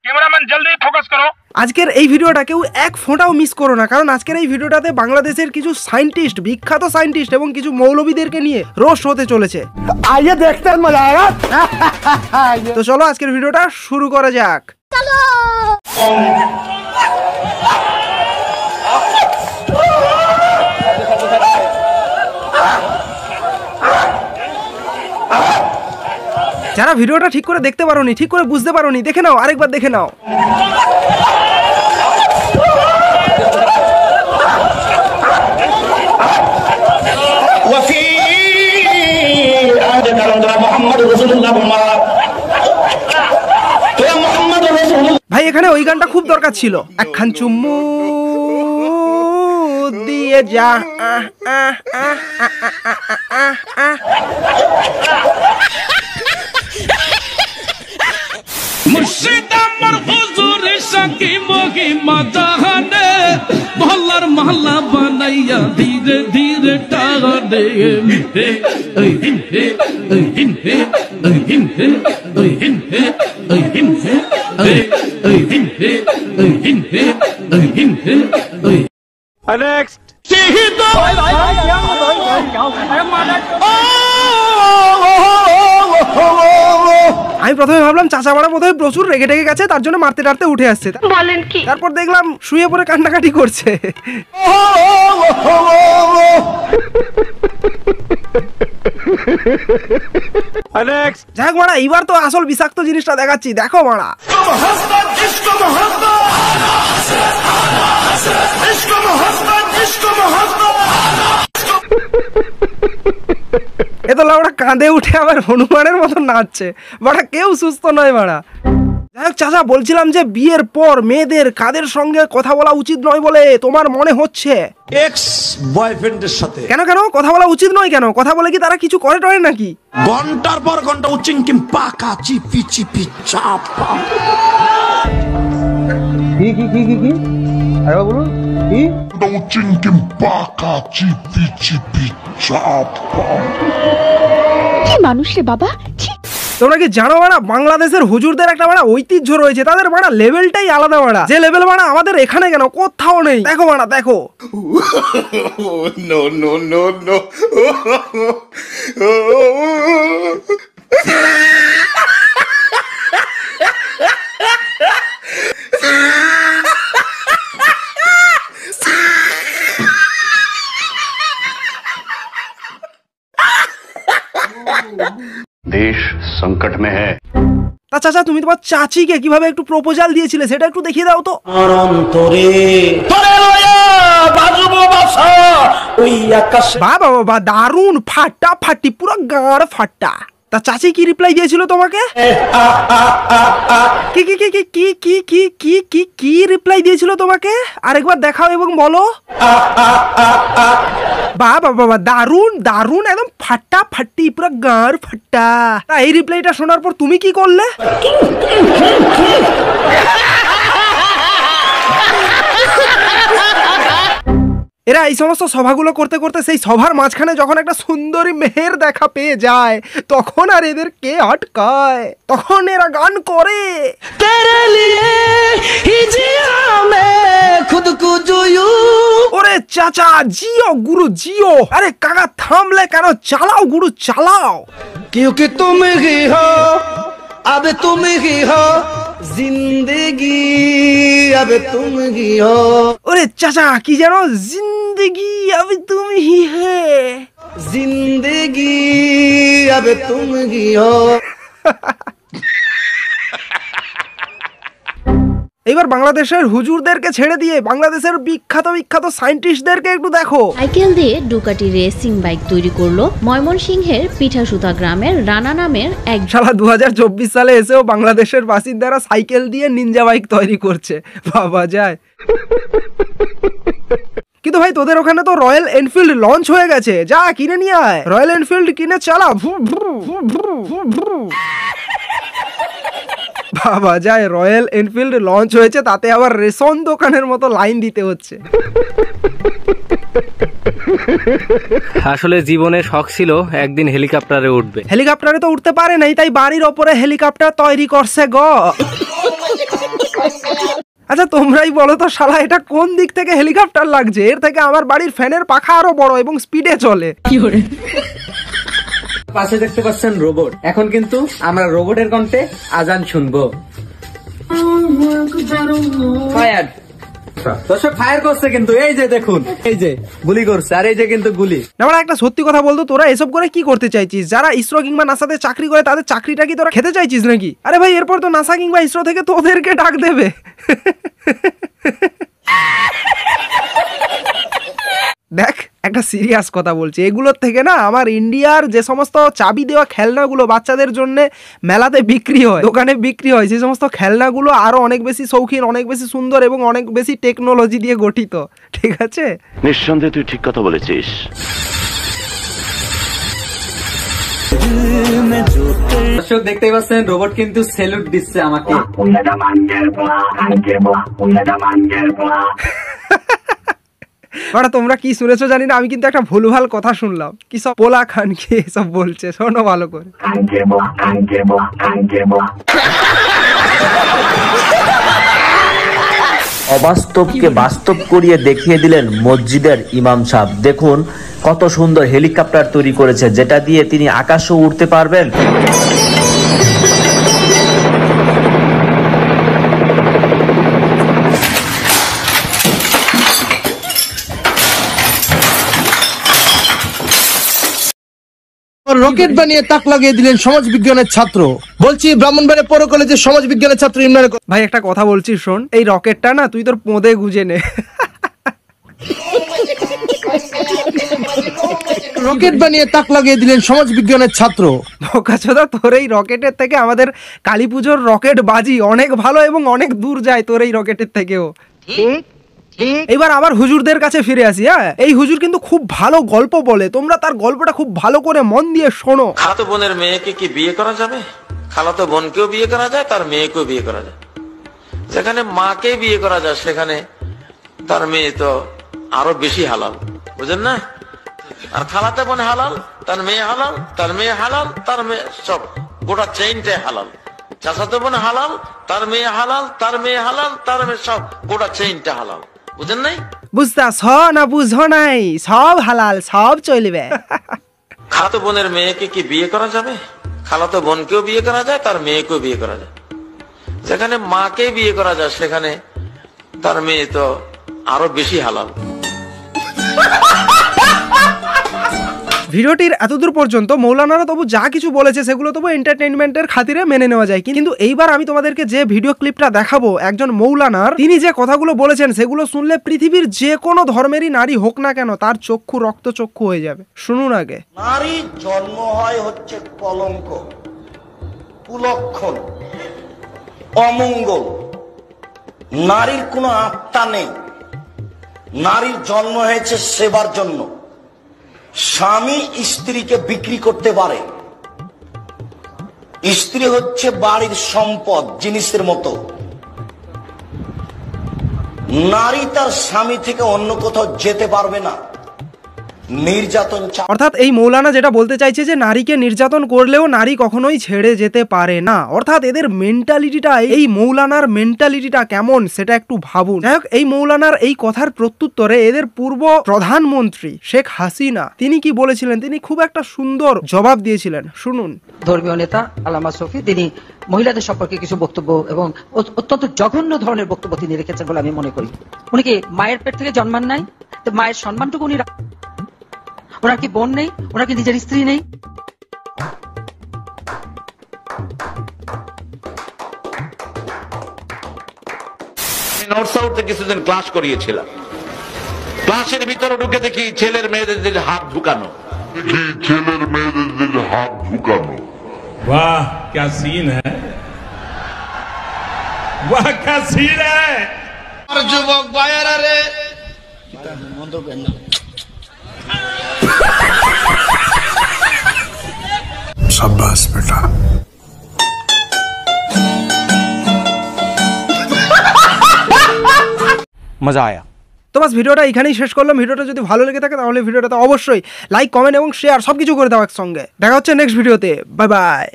Cameraman জলদি focus করো। আজকের এই ভিডিওটা কেউ এক ফোঁটাও মিস করো না, কারণ আজকের এই ভিডিওটাতে বাংলাদেশের কিছু সায়েন্টিস্ট, বিখ্যাত সায়েন্টিস্ট এবং কিছু মৌলবীদেরকে নিয়ে রোস্ট হতে চলেছে। আইয়ে দেখতে মজা আয়েগা। তো চলো আজকের ভিডিওটা শুরু করা যাক। চলো। যারা ভিডিওটা ঠিক করে দেখতে পারোনি, ঠিক করে বুঝতে পারোনি, দেখে নাও, আরেকবার দেখে নাও। ভাই এখানে ওই গানটা খুব দরকার ছিল, একখান চুম্মু দিয়ে যা। মুর্শিদ আমার হুজুরে শাকি মহিমা জাহানে মহল্লার মহল্লা বানাইয়া ধীরে ধীরে টানে হে ওই হিন হে ওই হিন হে ওই হিন হে ওই হিন হে ওই হিন হে ওই হিন হে ওই হিন হে ওই হিন হে ওই নেক্সট আমি প্রথমে ভাবলাম চাচা মারা বোধহয় প্রচুর রেগে টেগে গেছে, তার জন্য মারতে টারতে উঠে আসছে। বলেন কি? তারপর দেখলাম শুয়ে পড়ে কান্নাকাটি করছে। যাক মারা, এইবার তো আসল বিষাক্ত জিনিসটা দেখাচ্ছি, দেখো মারা। এ তো লাউড়া কাঁদে উঠে আবার হনুমানের মতো নাচছে, বাড়া কেউ সুস্থ নয় মারা। যাই হোক চাচা, বলছিলাম যে বিয়ের পর মেয়েদের কাদের সঙ্গে কথা বলা উচিত নয় বলে তোমার মনে হচ্ছে? এক্স বয়ফ্রেন্ডের সাথে। কেন কেন কথা বলা উচিত নয় কেন? কথা বলে কি তারা কিছু করে টরে নাকি? ঘন্টার পর ঘন্টা উচিংকিম পাকা চিপি চিপি চাপা। কি কি কি কি কি আরে বলুন কি? উচিংকিম পাকা চিপি চিপি চাপা। কি মানুষ রে বাবা। তোমরা কি জানো বাড়া, বাংলাদেশের হুজুরদের একটা বাড়া ঐতিহ্য রয়েছে, তাদের বাড়া লেভেলটাই আলাদা বাড়া। যে লেভেল বাড়া আমাদের এখানে কেন কোথাও নেই। দেখো বাড়া দেখো। No no no no. देश संकट में है। তা চাচা, তুমি তোমার চাচিকে কিভাবে একটু প্রপোজাল দিয়েছিলে সেটা একটু দেখিয়ে দাও তো। বাবা বাবা, দারুন, ফাটা ফাটি, পুরো গাঁড় ফাটা। তা চাচি কি রিপ্লাই দিয়েছিল তোমাকে? কি কি কি কি কি কি কি কি কি কি রিপ্লাই দিয়েছিল তোমাকে? আরেকবার দেখাও এবং বলো। বাবা বাবা, দারুন দারুন, একদম ফাটা ফাটি, পুরো গাঁড় ফাটা। তা এই রিপ্লাইটা শোনার পর তুমি কি করলে? এরা এই সমস্ত সভাগুলো করতে করতে সেই সভার মাঝখানে যখন একটা সুন্দরী মেয়ের দেখা পেয়ে যায়, তখন আর এদের কে আটকায়? তখন এরা গান করে, ওরে চাচা জিও গুরু জিও। আরে কাকা থামলে কেন? চালাও গুরু চালাও। क्योंकि तुम ही हो, अब तुम ही हो, जिंदगी अब तुम ही हो। ওরে চাচা কি জানো? জিন্দগি अब तुम ही है, जिंदगी अब तुम ही हो। এবার বাংলাদেশের হুজুরদেরকে ছেড়ে দিয়ে বাংলাদেশের বিখ্যাত বিখ্যাত সায়েন্টিস্টদেরকে একটু দেখো। সাইকেল দিয়ে ডুকাটি রেসিং বাইক তৈরি করলো ময়মনসিংহের পিঠাসুতা গ্রামের রানা নামের এক শালা। 2024 সালে এসেও বাংলাদেশের বাসিন্দারা সাইকেল দিয়ে নিনজা বাইক তৈরি করছে, ভাবা যায়। কিন্তু ভাই তোদের ওখানে তো রয়্যাল এনফিল্ড লঞ্চ হয়ে গেছে, যা কিনে নিয়ে আয়। রয়্যাল এনফিল্ড কিনে চালা। ভাবা যায় রয়্যাল এনফিল্ড লঞ্চ হয়েছে, তাতে আবার রেশন দোকানের মতো লাইন দিতে হচ্ছে। আসলে জীবনে শখ ছিল একদিন হেলিকপ্টারে উঠবে। হেলিকপ্টারে তো উঠতে পারে নাই, তাই বাড়ির ওপরে হেলিকপ্টার তৈরি করছে গো। আচ্ছা তোমরাই বলো তো শালা এটা কোন দিক থেকে হেলিকপ্টার লাগছে? এর থেকে আমার বাড়ির ফ্যানের পাখা আরো বড় এবং স্পিডে চলে। পাশে দেখতে পাচ্ছেন রোবট। এখন কিন্তু আমরা রোবটের কণ্ঠে আজান শুনবো। ফায়ার দর্শক ফায়ার করছে কিন্তু এই যে দেখুন, এই যে গুলি করছে, আর এই যে কিন্তু গুলি। না একটা সত্যি কথা বলতো, তোরা এসব করে কি করতে চাইছিস? যারা ইসরো কিংবা নাসাতে চাকরি করে তাদের চাকরিটা কি তোরা খেতে চাইছিস নাকি? আরে ভাই এরপর তো নাসা কিংবা ইসরো থেকে তোদেরকে ডাক দেবে। দেখ একটা সিরিয়াস কথা বলছি, এগুলোর থেকে না আমার ইন্ডিয়ার যে সমস্ত চাবি দেওয়া খেলনাগুলো বাচ্চাদের জন্য মেলাতে বিক্রি হয়, দোকানে বিক্রি হয়, সেই সমস্ত খেলনাগুলো আরো অনেক বেশি শৌখিন, অনেক বেশি সুন্দর এবং অনেক বেশি টেকনোলজি দিয়ে গঠিত। ঠিক আছে, নিঃসন্দেহে তুই ঠিক কথা বলেছিস। দর্শক দেখতেই পাচ্ছেন রোবট কিন্তু স্যালুট দিচ্ছে আমাকে। তোমরা কি শুনেছো জানি না, আমি কিন্তু একটা ভুলভাল কথা শুনলাম। কি সব পোলা খান কি এসব বলছে, শোনো ভালো করে। অবাস্তবকে বাস্তব করিয়ে দেখিয়ে দিলেন মসজিদের ইমাম সাহেব। দেখুন কত সুন্দর হেলিকপ্টার তৈরি করেছে, যেটা দিয়ে তিনি আকাশেও উঠতে পারবেন। রকেট বানিয়ে তাক লাগিয়ে দিলেন সমাজ বিজ্ঞানের ছাত্র। বলছি ব্রাহ্মণবাড়িয়া পৌর কলেজের সমাজ বিজ্ঞানের ছাত্র ইমরান। ভাই একটা কথা বলছি শোন, এই রকেটটা না তুই তোর পোঁদে গুজে নে। রকেট বানিয়ে তাক লাগিয়ে দিলেন সমাজ বিজ্ঞানের ছাত্র। বোকাচোদা, তোর এই রকেটের থেকে আমাদের কালী পুজোর রকেট বাজি অনেক ভালো এবং অনেক দূর যায় তোর এই রকেটের থেকেও। এবার আবার হুজুরদের কাছে ফিরে আসি। হ্যাঁ, এই হুজুর কিন্তু খুব ভালো গল্প বলে, তোমরা তার গল্পটা খুব ভালো করে মন দিয়ে শোনো। খালাতো বোনের মেয়েকে কি বিয়ে করা যাবে? খালাতো বোনকেও বিয়ে করা যায়, তার মেয়েকেও বিয়ে করা যায়। যেখানে মাকে বিয়ে করা যায় সেখানে তার মেয়ে তো আরো বেশি হালাল, বুঝেন না? আর খালাতো বোন হালাল, তার মেয়ে হালাল, তার মেয়ে হালাল, তার মেয়ে, সব গোটা চেইনটাই হালাল। চাচাতো বোন হালাল, তার মেয়ে হালাল, তার মেয়ে হালাল, তার মেয়ে, সব গোটা চেইনটা হালাল, বুঝেন নাই? বুঝতাছ না? বুঝো নাই, সব হালাল, সব চলবে। খালাতো বোনের মেয়েকে কি বিয়ে করা যাবে? খালাতো বোনকেও বিয়ে করা যায়, তার মেয়েকেও বিয়ে করা যায়। যেখানে মাকে বিয়ে করা যায় সেখানে তার মেয়ে তো আরো বেশি হালাল। ভিডিওটির এতদূর পর্যন্ত মৌলানারা তবু যা কিছু বলেছে সেগুলো তবু এন্টারটেইনমেন্টের খাতিরে মেনে নেওয়া যায়, কিন্তু এইবার আমি তোমাদেরকে যে ভিডিও ক্লিপটা দেখাবো একজন মৌলানার, তিনি যে কথাগুলো বলেছেন সেগুলো শুনলে পৃথিবীর যে কোনো ধর্মেরই নারী হোক না কেন তার চক্ষু রক্তচক্ষু হয়ে যাবে। শুনুন আগে। নারীর জন্ম হয় হচ্ছে কলঙ্ক, কুলক্ষণ, অমঙ্গল। নারীর কোনো আত্মা নেই। নারীর জন্ম হয়েছে সেবার জন্য। স্বামী স্ত্রীকে বিক্রি করতে পারে। স্ত্রী হচ্ছে বাড়ির সম্পদ, জিনিসের মতো। নারী তার স্বামী থেকে অন্য কোথাও যেতে পারবে না। নির্যাতন, অর্থাৎ এই মৌলানা যেটা বলতে চাইছে যে নারীকে নির্যাতন করলেও নারী কখনোই ছেড়ে যেতে পারে না। অর্থাৎ এদের মেন্টালিটিটা, এই মৌলানার মেন্টালিটিটা কেমন সেটা একটু ভাবুন। যাই হোক, এই মৌলানার এই কথার প্রত্যুত্তরে এদের পূর্ব প্রধানমন্ত্রী শেখ হাসিনা তিনি কি বলেছিলেন, তিনি খুব একটা সুন্দর জবাব দিয়েছিলেন। শুনুন। ধর্মীয় নেতা আল্লামা শফি তিনি মহিলাদের সম্পর্কে কিছু বক্তব্য এবং অত্যন্ত জঘন্য ধরনের বক্তব্য তিনি রেখেছেন বলে আমি মনে করি। উনি কি মায়ের পেট থেকে জন্মান নাই? তো মায়ের সম্মানটুকু উনি, ওনার কি বোন নেই? ওনার কি নিজের স্ত্রী নেই? নর্থ সাউথে কিছুদিন ক্লাস করিয়েছিলাম। ক্লাসের ভিতরে ঢুকে দেখি ছেলের মেয়েদের দিকে হাত ঢুকানো। वाह क्या सीन है, वाह क्या सीन है। আর যুবক ভাইয়েরা রে, शाबाश बेटा। মজা আয়া। তো বাস ভিডিওটা এখানেই শেষ করলাম। ভিডিওটা যদি ভালো লেগে থাকে তাহলে ভিডিওটাতে অবশ্যই লাইক, কমেন্ট এবং শেয়ার সবকিছু করে দাও একসঙ্গে। দেখা হচ্ছে নেক্সট ভিডিওতে। Bye bye.